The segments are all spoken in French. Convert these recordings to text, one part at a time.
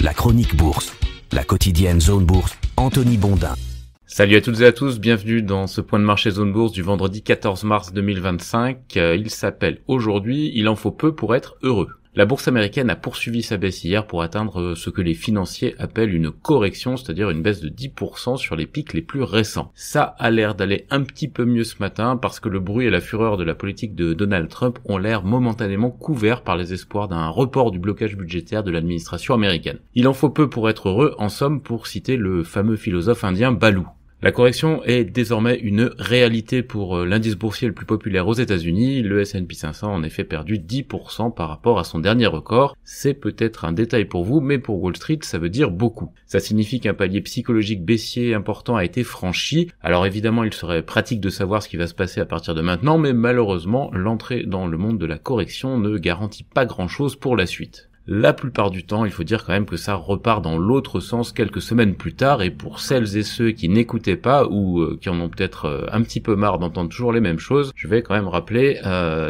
La chronique bourse, la quotidienne Zone Bourse, Anthony Bondin. Salut à toutes et à tous, bienvenue dans ce point de marché Zone Bourse du vendredi 14 mars 2025. Il s'appelle aujourd'hui « Il en faut peu pour être heureux ». La bourse américaine a poursuivi sa baisse hier pour atteindre ce que les financiers appellent une correction, c'est-à-dire une baisse de 10% sur les pics les plus récents. Ça a l'air d'aller un petit peu mieux ce matin parce que le bruit et la fureur de la politique de Donald Trump ont l'air momentanément couverts par les espoirs d'un report du blocage budgétaire de l'administration américaine. Il en faut peu pour être heureux, en somme, pour citer le fameux philosophe indien Baloo. La correction est désormais une réalité pour l'indice boursier le plus populaire aux États-Unis. Le S&P 500 a en effet perdu 10% par rapport à son dernier record. C'est peut-être un détail pour vous, mais pour Wall Street, ça veut dire beaucoup. Ça signifie qu'un palier psychologique baissier important a été franchi. Alors évidemment, il serait pratique de savoir ce qui va se passer à partir de maintenant, mais malheureusement, l'entrée dans le monde de la correction ne garantit pas grand-chose pour la suite. La plupart du temps, il faut dire quand même que ça repart dans l'autre sens quelques semaines plus tard, et pour celles et ceux qui n'écoutaient pas ou qui en ont peut-être un petit peu marre d'entendre toujours les mêmes choses, je vais quand même rappeler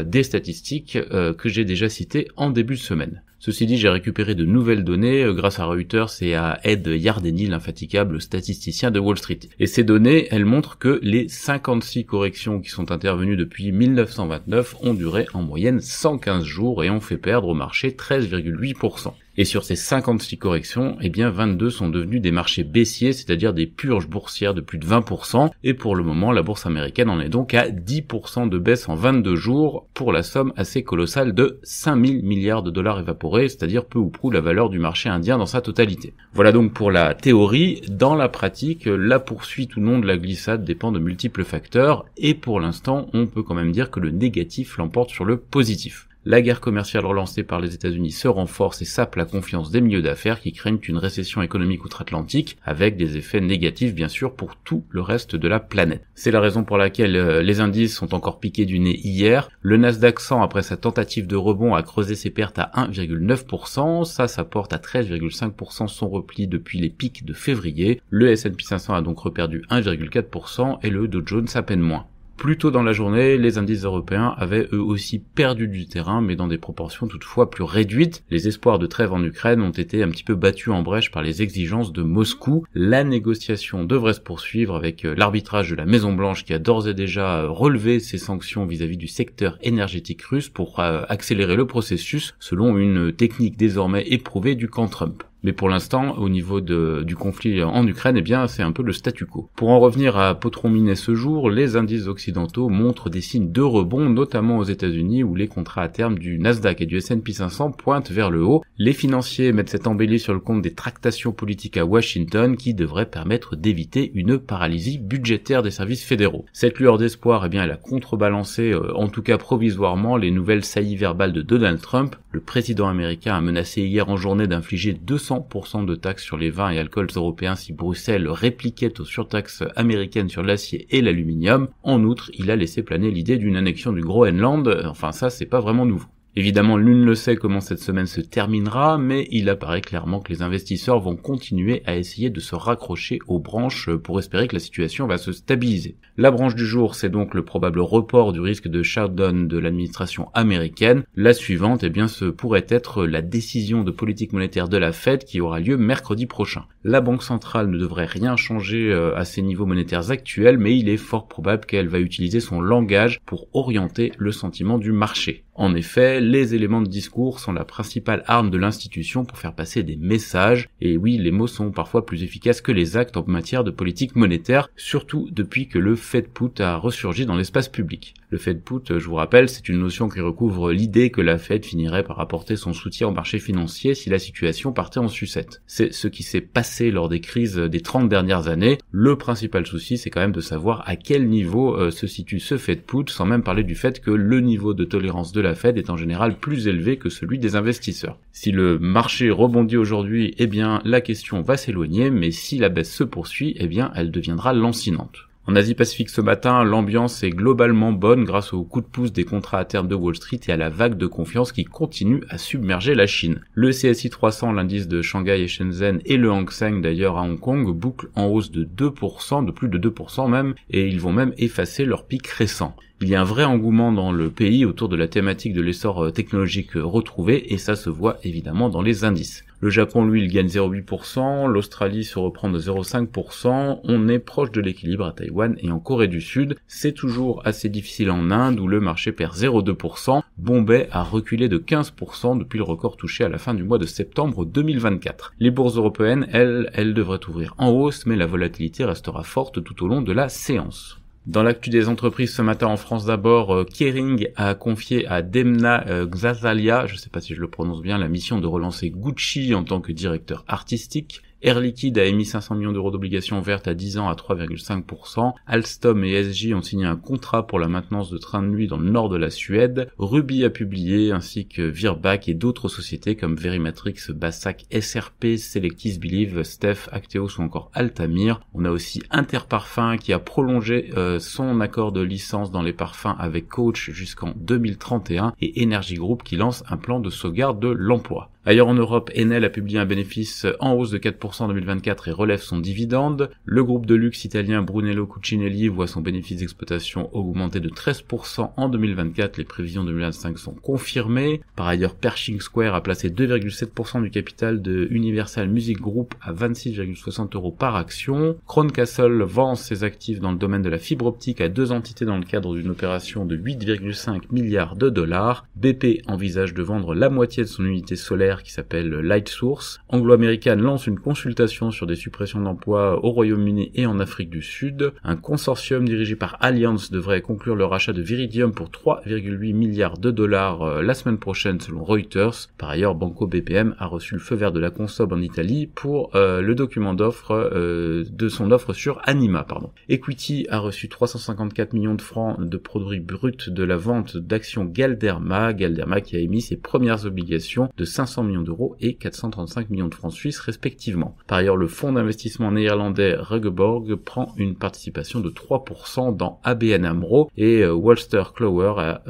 des statistiques que j'ai déjà citées en début de semaine. Ceci dit, j'ai récupéré de nouvelles données grâce à Reuters et à Ed Yardeni, l'infatigable statisticien de Wall Street. Et ces données, elles montrent que les 56 corrections qui sont intervenues depuis 1929 ont duré en moyenne 115 jours et ont fait perdre au marché 13,8%. Et sur ces 56 corrections, eh bien 22 sont devenus des marchés baissiers, c'est-à-dire des purges boursières de plus de 20%, et pour le moment, la bourse américaine en est donc à 10% de baisse en 22 jours, pour la somme assez colossale de 5000 milliards de dollars évaporés, c'est-à-dire peu ou prou la valeur du marché indien dans sa totalité. Voilà donc pour la théorie. Dans la pratique, la poursuite ou non de la glissade dépend de multiples facteurs, et pour l'instant, on peut quand même dire que le négatif l'emporte sur le positif. La guerre commerciale relancée par les États-Unis se renforce et sape la confiance des milieux d'affaires qui craignent une récession économique outre-Atlantique, avec des effets négatifs bien sûr pour tout le reste de la planète. C'est la raison pour laquelle les indices sont encore piqués du nez hier. Le Nasdaq 100, après sa tentative de rebond, a creusé ses pertes à 1,9%, ça porte à 13,5% son repli depuis les pics de février. Le S&P 500 a donc reperdu 1,4% et le Dow Jones à peine moins. Plus tôt dans la journée, les indices européens avaient eux aussi perdu du terrain, mais dans des proportions toutefois plus réduites. Les espoirs de trêve en Ukraine ont été un petit peu battus en brèche par les exigences de Moscou. La négociation devrait se poursuivre avec l'arbitrage de la Maison-Blanche qui a d'ores et déjà relevé ses sanctions vis-à-vis du secteur énergétique russe pour accélérer le processus selon une technique désormais éprouvée du camp Trump. Mais pour l'instant, au niveau du conflit en Ukraine, eh bien, c'est un peu le statu quo. Pour en revenir à Potron Minet ce jour, les indices occidentaux montrent des signes de rebond, notamment aux États-Unis, où les contrats à terme du Nasdaq et du S&P 500 pointent vers le haut. Les financiers mettent cette embellie sur le compte des tractations politiques à Washington, qui devraient permettre d'éviter une paralysie budgétaire des services fédéraux. Cette lueur d'espoir, eh bien, elle a contrebalancé, en tout cas provisoirement, les nouvelles saillies verbales de Donald Trump. Le président américain a menacé hier en journée d'infliger 200% de taxes sur les vins et alcools européens si Bruxelles répliquait aux surtaxes américaines sur l'acier et l'aluminium. En outre, il a laissé planer l'idée d'une annexion du Groenland. Enfin, ça, c'est pas vraiment nouveau. Évidemment, nul ne sait comment cette semaine se terminera, mais il apparaît clairement que les investisseurs vont continuer à essayer de se raccrocher aux branches pour espérer que la situation va se stabiliser. La branche du jour, c'est donc le probable report du risque de shutdown de l'administration américaine. La suivante, eh bien, ce pourrait être la décision de politique monétaire de la Fed qui aura lieu mercredi prochain. La Banque centrale ne devrait rien changer à ses niveaux monétaires actuels, mais il est fort probable qu'elle va utiliser son langage pour orienter le sentiment du marché. En effet, les éléments de discours sont la principale arme de l'institution pour faire passer des messages, et oui, les mots sont parfois plus efficaces que les actes en matière de politique monétaire, surtout depuis que le Fed Put a ressurgi dans l'espace public. Le Fed Put, je vous rappelle, c'est une notion qui recouvre l'idée que la Fed finirait par apporter son soutien au marché financier si la situation partait en sucette. C'est ce qui s'est passé lors des crises des 30 dernières années. Le principal souci, c'est quand même de savoir à quel niveau se situe ce Fed Put, sans même parler du fait que le niveau de tolérance de la Fed est en général plus élevé que celui des investisseurs. Si le marché rebondit aujourd'hui, eh bien la question va s'éloigner, mais si la baisse se poursuit, eh bien elle deviendra lancinante. En Asie-Pacifique ce matin, l'ambiance est globalement bonne grâce au coup de pouce des contrats à terme de Wall Street et à la vague de confiance qui continue à submerger la Chine. Le CSI 300, l'indice de Shanghai et Shenzhen, et le Hang Seng d'ailleurs à Hong Kong bouclent en hausse de 2%, de plus de 2% même, et ils vont même effacer leur pic récent. Il y a un vrai engouement dans le pays autour de la thématique de l'essor technologique retrouvé et ça se voit évidemment dans les indices. Le Japon, lui, il gagne 0,8%, l'Australie se reprend de 0,5%, on est proche de l'équilibre à Taïwan et en Corée du Sud. C'est toujours assez difficile en Inde où le marché perd 0,2%. Bombay a reculé de 15% depuis le record touché à la fin du mois de septembre 2024. Les bourses européennes, elles devraient ouvrir en hausse, mais la volatilité restera forte tout au long de la séance. Dans l'actu des entreprises ce matin en France d'abord, Kering a confié à Demna Gvasalia, je ne sais pas si je le prononce bien, la mission de relancer Gucci en tant que directeur artistique. Air Liquide a émis 500 millions d'euros d'obligations vertes à 10 ans à 3,5%. Alstom et SJ ont signé un contrat pour la maintenance de trains de nuit dans le nord de la Suède. Ruby a publié, ainsi que Virbac et d'autres sociétés comme Verimatrix, Bassac, SRP, Selectis, Believe, Steph, Acteos ou encore Altamir. On a aussi Interparfums qui a prolongé son accord de licence dans les parfums avec Coach jusqu'en 2031 et Energy Group qui lance un plan de sauvegarde de l'emploi. Ailleurs en Europe, Enel a publié un bénéfice en hausse de 4% en 2024 et relève son dividende. Le groupe de luxe italien Brunello Cucinelli voit son bénéfice d'exploitation augmenter de 13% en 2024. Les prévisions 2025 sont confirmées. Par ailleurs, Pershing Square a placé 2,7% du capital de Universal Music Group à 26,60 € par action. Crown Castle vend ses actifs dans le domaine de la fibre optique à 2 entités dans le cadre d'une opération de 8,5 milliards de dollars. BP envisage de vendre la moitié de son unité solaire qui s'appelle Lightsource. Anglo-American lance une consultation sur des suppressions d'emplois au Royaume-Uni et en Afrique du Sud. Un consortium dirigé par Allianz devrait conclure le rachat de Viridium pour 3,8 milliards de dollars la semaine prochaine selon Reuters. Par ailleurs, Banco BPM a reçu le feu vert de la Consob en Italie pour le document d'offre de son offre sur Anima. Equity a reçu 354 millions de francs de produits bruts de la vente d'actions Galderma qui a émis ses premières obligations de 500 millions d'euros et 435 millions de francs suisses respectivement. Par ailleurs, le fonds d'investissement néerlandais Rugeborg prend une participation de 3% dans ABN AMRO et Wolters Kluwer a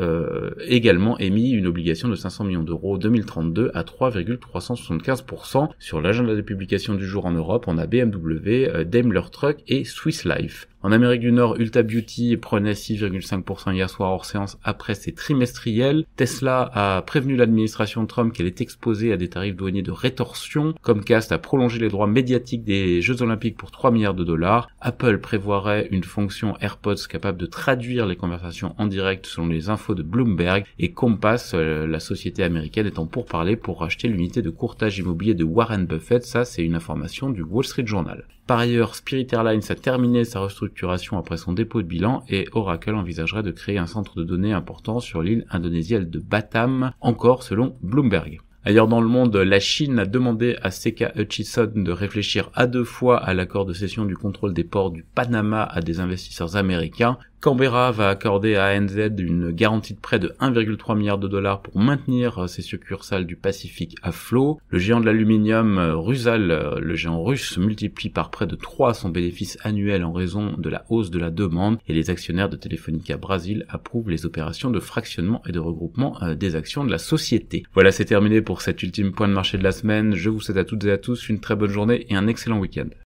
également émis une obligation de 500 millions d'euros 2032 à 3,375%. Sur l'agenda de publication du jour en Europe, on a BMW, Daimler Truck et Swiss Life. En Amérique du Nord, Ulta Beauty prenait 6,5% hier soir hors séance après ses trimestriels. Tesla a prévenu l'administration Trump qu'elle est exposée à des tarifs douaniers de rétorsion. Comcast a prolongé les droits médiatiques des Jeux Olympiques pour 3 milliards de dollars. Apple prévoirait une fonction AirPods capable de traduire les conversations en direct selon les infos de Bloomberg. Et Compass, la société américaine, est en pourparlers pour racheter l'unité de courtage immobilier de Warren Buffett. Ça, c'est une information du Wall Street Journal. Par ailleurs, Spirit Airlines a terminé sa restructuration après son dépôt de bilan et Oracle envisagerait de créer un centre de données important sur l'île indonésienne de Batam, encore selon Bloomberg. Ailleurs dans le monde, la Chine a demandé à CK Hutchison de réfléchir à 2 fois à l'accord de cession du contrôle des ports du Panama à des investisseurs américains. Canberra va accorder à ANZ une garantie de prêt de 1,3 milliard de dollars pour maintenir ses succursales du Pacifique à flot. Le géant de l'aluminium Rusal, le géant russe, multiplie par près de 3 son bénéfice annuel en raison de la hausse de la demande et les actionnaires de Telefónica Brasil approuvent les opérations de fractionnement et de regroupement des actions de la société. Voilà, c'est terminé pour cet ultime point de marché de la semaine. Je vous souhaite à toutes et à tous une très bonne journée et un excellent week-end.